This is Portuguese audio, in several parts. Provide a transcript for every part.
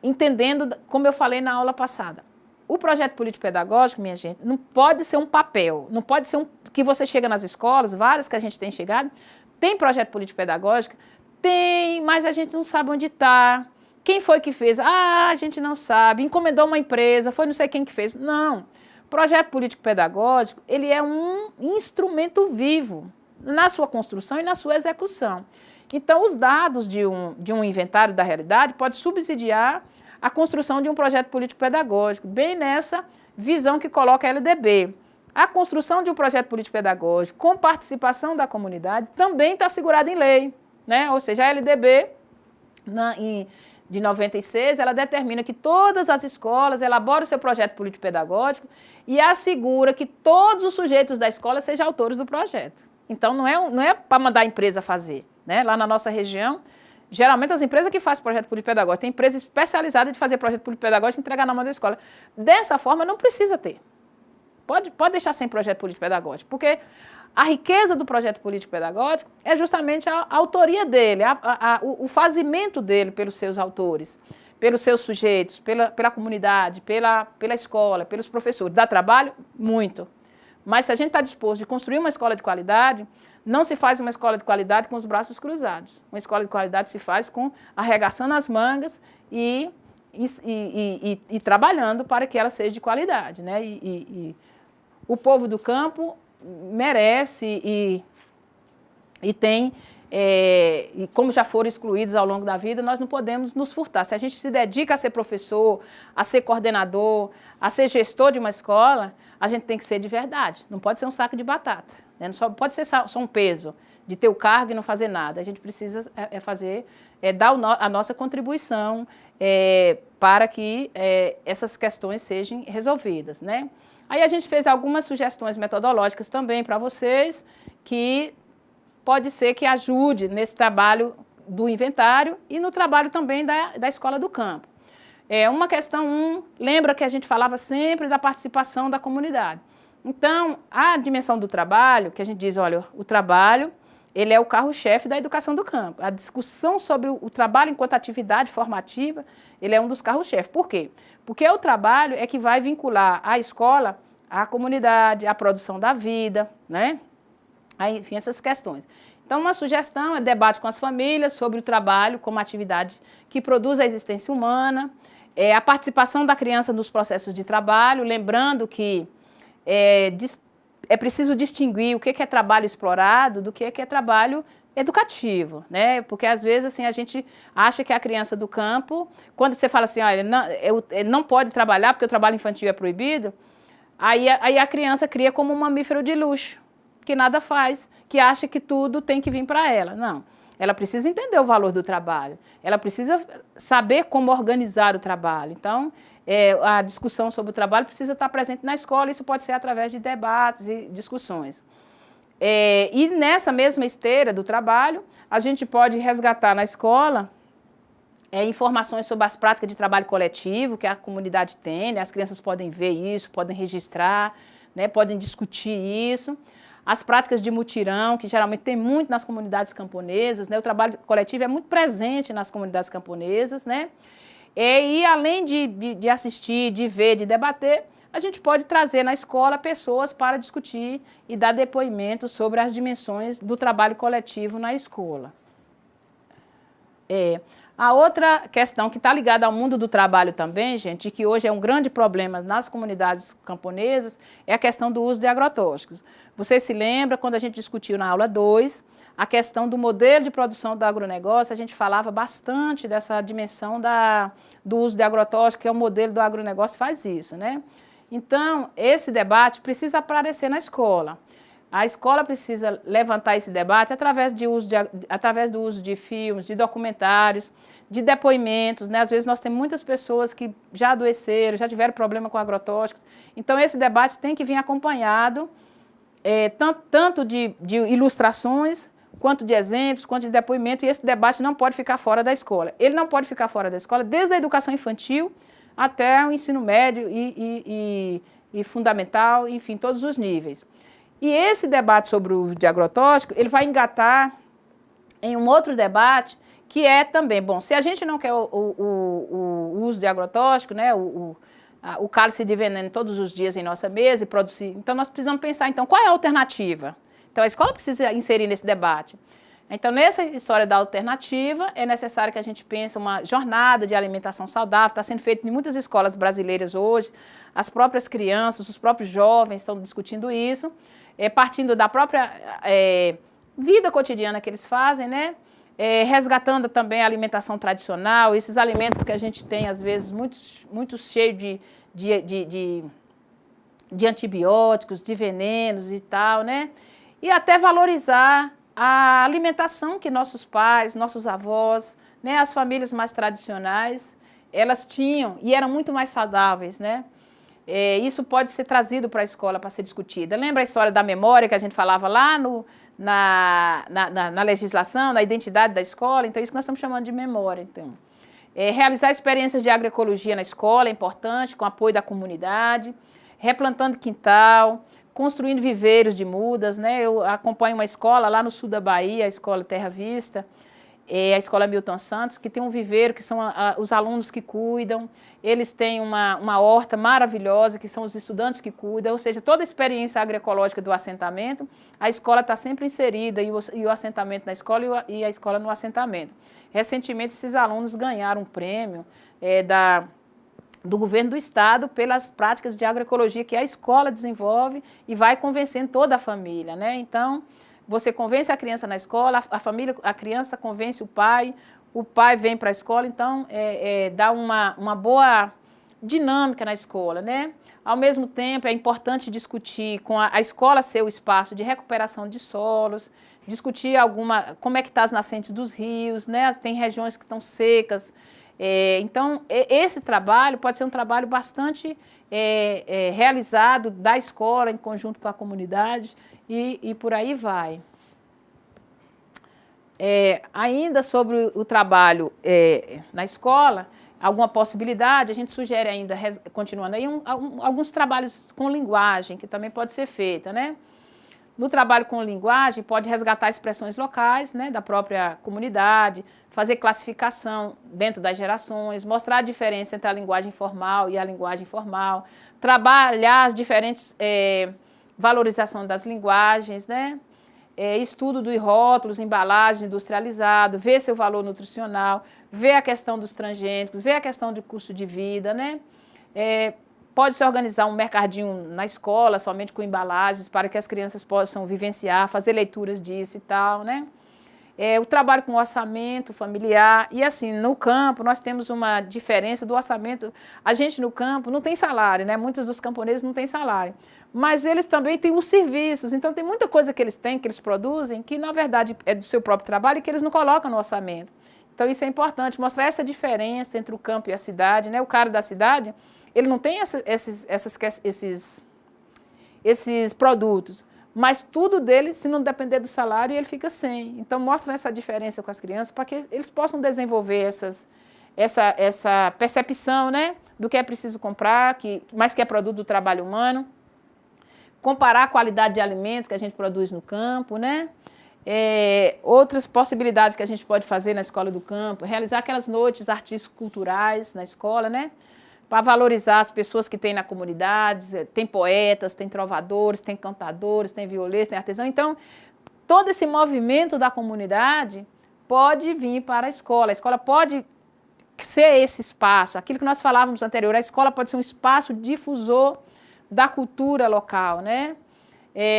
entendendo, como eu falei na aula passada, o projeto político-pedagógico, minha gente, não pode ser um papel, não pode ser que você chega nas escolas, várias que a gente tem chegado, tem projeto político-pedagógico, tem, mas a gente não sabe onde está. Quem foi que fez? Ah, a gente não sabe. Encomendou uma empresa, foi não sei quem que fez. Não. Projeto político-pedagógico, ele é um instrumento vivo na sua construção e na sua execução. Então, os dados de um inventário da realidade podem subsidiar a construção de um projeto político-pedagógico, bem nessa visão que coloca a LDB. A construção de um projeto político-pedagógico com participação da comunidade também está assegurada em lei, né? Ou seja, a LDB, de 96, ela determina que todas as escolas elaboram o seu projeto político-pedagógico e assegura que todos os sujeitos da escola sejam autores do projeto. Então, não é para mandar a empresa fazer, né? Lá na nossa região, geralmente as empresas que fazem projeto político-pedagógico, tem empresa especializada de fazer projeto político-pedagógico e entregar na mão da escola. Dessa forma, não precisa ter. Pode deixar sem projeto político-pedagógico, porque a riqueza do projeto político-pedagógico é justamente a autoria dele, o fazimento dele pelos seus autores, pelos seus sujeitos, pela comunidade, pela escola, pelos professores. Dá trabalho? Muito. Mas se a gente está disposto de construir uma escola de qualidade, não se faz uma escola de qualidade com os braços cruzados. Uma escola de qualidade se faz com arregaçando as mangas e trabalhando para que ela seja de qualidade, né? O povo do campo merece e tem, e como já foram excluídos ao longo da vida, nós não podemos nos furtar. Se a gente se dedica a ser professor, a ser coordenador, a ser gestor de uma escola, a gente tem que ser de verdade. Não pode ser um saco de batata, né? Não pode ser só um peso de ter o cargo e não fazer nada. A gente precisa dar a nossa contribuição para que essas questões sejam resolvidas, né? Aí a gente fez algumas sugestões metodológicas também para vocês, que pode ser que ajude nesse trabalho do inventário e no trabalho também da Escola do Campo. Uma questão, lembra que a gente falava sempre da participação da comunidade. Então, a dimensão do trabalho, que a gente diz, olha, o trabalho, ele é o carro-chefe da educação do campo. A discussão sobre o trabalho enquanto atividade formativa, ele é um dos carros-chefe. Por quê? Porque o trabalho é que vai vincular a escola à comunidade, à produção da vida, né? Aí, enfim, essas questões. Então, uma sugestão é debate com as famílias sobre o trabalho como atividade que produz a existência humana, a participação da criança nos processos de trabalho, lembrando que é preciso distinguir o que é trabalho explorado do que é trabalho educativo, né? Porque às vezes assim, a gente acha que a criança do campo, quando você fala assim, olha, não pode trabalhar porque o trabalho infantil é proibido, aí a criança cria como um mamífero de luxo, que nada faz, que acha que tudo tem que vir para ela. Não, ela precisa entender o valor do trabalho, ela precisa saber como organizar o trabalho. Então, a discussão sobre o trabalho precisa estar presente na escola, isso pode ser através de debates e discussões. E nessa mesma esteira do trabalho, a gente pode resgatar na escola informações sobre as práticas de trabalho coletivo que a comunidade tem, né? As crianças podem ver isso, podem registrar, né? Podem discutir isso. As práticas de mutirão, que geralmente tem muito nas comunidades camponesas, né? O trabalho coletivo é muito presente nas comunidades camponesas, né? E além de assistir, de ver, de debater, a gente pode trazer na escola pessoas para discutir e dar depoimentos sobre as dimensões do trabalho coletivo na escola. A outra questão que está ligada ao mundo do trabalho também, gente, e que hoje é um grande problema nas comunidades camponesas, é a questão do uso de agrotóxicos. Você se lembra, quando a gente discutiu na aula 2, a questão do modelo de produção do agronegócio, a gente falava bastante dessa dimensão do uso de agrotóxicos, que é o modelo do agronegócio faz isso, né? Então, esse debate precisa aparecer na escola. A escola precisa levantar esse debate através do uso de filmes, de documentários, de depoimentos, né? Às vezes nós temos muitas pessoas que já adoeceram, já tiveram problema com agrotóxicos. Então, esse debate tem que vir acompanhado tanto de ilustrações, quanto de exemplos, quanto de depoimento, e esse debate não pode ficar fora da escola. Ele não pode ficar fora da escola desde a educação infantil até o ensino médio e fundamental, enfim, todos os níveis. E esse debate sobre o uso de agrotóxico, ele vai engatar em um outro debate, que é também, bom, se a gente não quer o uso de agrotóxico, né, o cálice de veneno todos os dias em nossa mesa e produzir, então nós precisamos pensar, então, qual é a alternativa? Então, a escola precisa inserir nesse debate. Então, nessa história da alternativa, é necessário que a gente pense uma jornada de alimentação saudável, está sendo feito em muitas escolas brasileiras hoje, as próprias crianças, os próprios jovens estão discutindo isso, partindo da própria vida cotidiana que eles fazem, né? Resgatando também a alimentação tradicional, esses alimentos que a gente tem, às vezes, muito cheio de antibióticos, de venenos e tal, né? E até valorizar a alimentação que nossos pais, nossos avós, né, as famílias mais tradicionais, elas tinham e eram muito mais saudáveis, né? Isso pode ser trazido para a escola para ser discutida. Lembra a história da memória que a gente falava lá na legislação, na identidade da escola? Então, isso que nós estamos chamando de memória. Então, realizar experiências de agroecologia na escola é importante, com apoio da comunidade, replantando quintal, construindo viveiros de mudas, né? Eu acompanho uma escola lá no sul da Bahia, a escola Terra Vista, a escola Milton Santos, que tem um viveiro, que são os alunos que cuidam, eles têm uma horta maravilhosa, que são os estudantes que cuidam, ou seja, toda a experiência agroecológica do assentamento, a escola está sempre inserida, e o assentamento na escola e a escola no assentamento. Recentemente, esses alunos ganharam um prêmio do governo do estado pelas práticas de agroecologia que a escola desenvolve e vai convencendo toda a família, né? Então, você convence a criança na escola, a criança convence o pai vem para a escola, então dá uma boa dinâmica na escola, né? Ao mesmo tempo, é importante discutir com a escola ser o espaço de recuperação de solos, discutir como é que está as nascentes dos rios, né? Tem regiões que estão secas. Então, esse trabalho pode ser um trabalho bastante realizado da escola em conjunto com a comunidade e por aí vai. Ainda sobre o trabalho na escola, alguma possibilidade, a gente sugere ainda, continuando aí, alguns trabalhos com linguagem, que também pode ser feita, né? No trabalho com linguagem, pode resgatar expressões locais, né, da própria comunidade, fazer classificação dentro das gerações, mostrar a diferença entre a linguagem formal e a linguagem informal, trabalhar as diferentes valorização das linguagens, né, estudo dos rótulos, embalagem industrializado, ver seu valor nutricional, ver a questão dos transgênicos, ver a questão do custo de vida, né, pode-se organizar um mercadinho na escola, somente com embalagens, para que as crianças possam vivenciar, fazer leituras disso e tal, né? O trabalho com orçamento familiar, e assim, no campo, nós temos uma diferença do orçamento. A gente no campo não tem salário, né? Muitos dos camponeses não têm salário, mas eles também têm os serviços, então tem muita coisa que eles têm, que eles produzem, que na verdade é do seu próprio trabalho e que eles não colocam no orçamento. Então isso é importante, mostrar essa diferença entre o campo e a cidade, né? O cara da cidade, ele não tem esses produtos, mas tudo dele, se não depender do salário, ele fica sem. Então, mostra essa diferença com as crianças para que eles possam desenvolver essa percepção, né, do que é preciso comprar, mas que é produto do trabalho humano. Comparar a qualidade de alimentos que a gente produz no campo, né? Outras possibilidades que a gente pode fazer na escola do campo, realizar aquelas noites artístico-culturais na escola, né? Para valorizar as pessoas que tem na comunidade, tem poetas, tem trovadores, tem cantadores, tem violeiros, tem artesãos. Então, todo esse movimento da comunidade pode vir para a escola pode ser esse espaço, aquilo que nós falávamos anterior, a escola pode ser um espaço difusor da cultura local, né?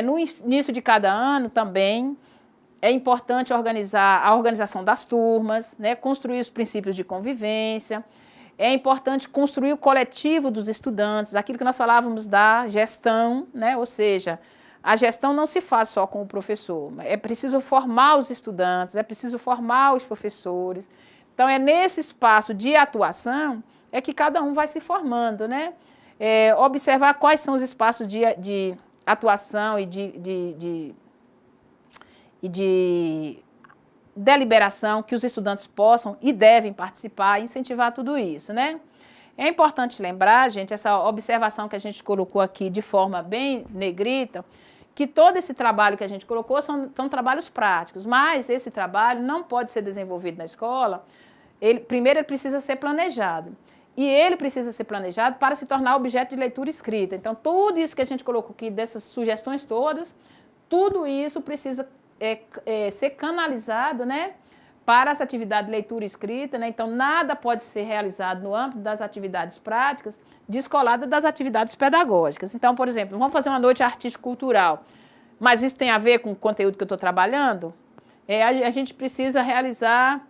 No início de cada ano também é importante organizar a organização das turmas, né? Construir os princípios de convivência. É importante construir o coletivo dos estudantes, aquilo que nós falávamos da gestão, né? Ou seja, a gestão não se faz só com o professor, é preciso formar os estudantes, é preciso formar os professores. Então, é nesse espaço de atuação que cada um vai se formando, né? Observar quais são os espaços de atuação e de deliberação que os estudantes possam e devem participar, incentivar tudo isso, né? É importante lembrar, gente, essa observação que a gente colocou aqui de forma bem negrita, que todo esse trabalho que a gente colocou são trabalhos práticos, mas esse trabalho não pode ser desenvolvido na escola. Primeiro, ele precisa ser planejado. E ele precisa ser planejado para se tornar objeto de leitura escrita. Então, tudo isso que a gente colocou aqui, dessas sugestões todas, tudo isso precisa ser canalizado, né, para essa atividade de leitura escrita, né? Então, nada pode ser realizado no âmbito das atividades práticas descolada das atividades pedagógicas. Então, por exemplo, vamos fazer uma noite artístico-cultural, mas isso tem a ver com o conteúdo que eu estou trabalhando? A gente precisa realizar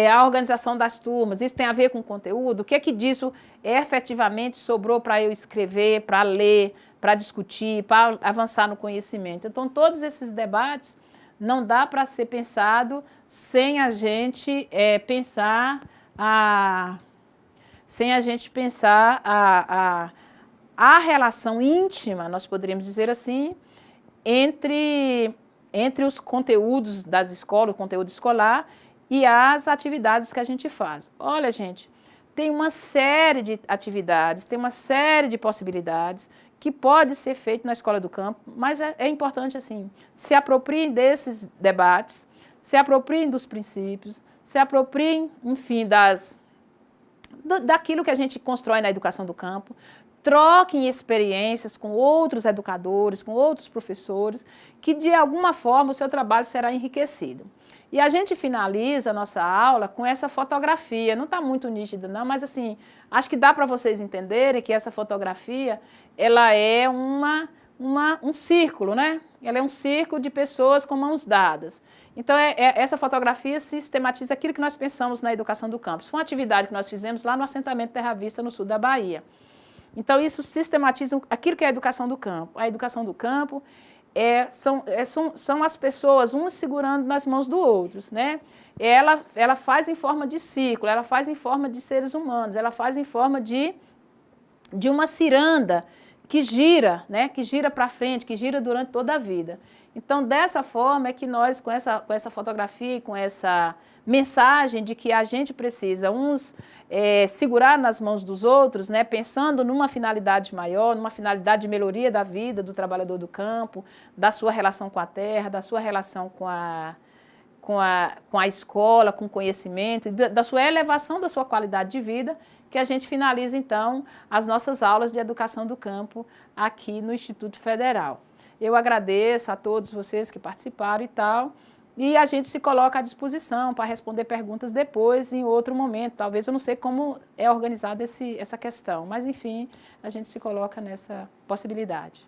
a organização das turmas, isso tem a ver com o conteúdo? O que é que disso efetivamente sobrou para eu escrever, para ler, para discutir, para avançar no conhecimento? Então, todos esses debates não dá para ser pensado sem a gente pensar a relação íntima, nós poderíamos dizer assim, entre os conteúdos das escolas, o conteúdo escolar e as atividades que a gente faz. Olha, gente, tem uma série de atividades, tem uma série de possibilidades que pode ser feito na Escola do Campo, mas é importante, assim, se apropriem desses debates, se apropriem dos princípios, se apropriem, enfim, daquilo que a gente constrói na educação do campo, troquem experiências com outros educadores, com outros professores, que de alguma forma o seu trabalho será enriquecido. E a gente finaliza a nossa aula com essa fotografia, não está muito nítida não, mas assim, acho que dá para vocês entenderem que essa fotografia, ela é um círculo, né? Ela é um círculo de pessoas com mãos dadas. Então, essa fotografia sistematiza aquilo que nós pensamos na educação do campo. Foi uma atividade que nós fizemos lá no assentamento Terra Vista, no sul da Bahia. Então, isso sistematiza aquilo que é a educação do campo. A educação do campo são as pessoas, uns segurando nas mãos do outros, né? Ela faz em forma de círculo, ela faz em forma de seres humanos, ela faz em forma de uma ciranda que gira, né? Que gira para frente, que gira durante toda a vida. Então, dessa forma é que nós, com essa fotografia e com essa mensagem de que a gente precisa segurar nas mãos dos outros, né, pensando numa finalidade maior, numa finalidade de melhoria da vida do trabalhador do campo, da sua relação com a terra, da sua relação com a escola, com o conhecimento, da sua elevação da sua qualidade de vida, que a gente finaliza, então, as nossas aulas de educação do campo aqui no Instituto Federal. Eu agradeço a todos vocês que participaram e tal, e a gente se coloca à disposição para responder perguntas depois, em outro momento. Talvez eu não sei como é organizada essa questão, mas, enfim, a gente se coloca nessa possibilidade.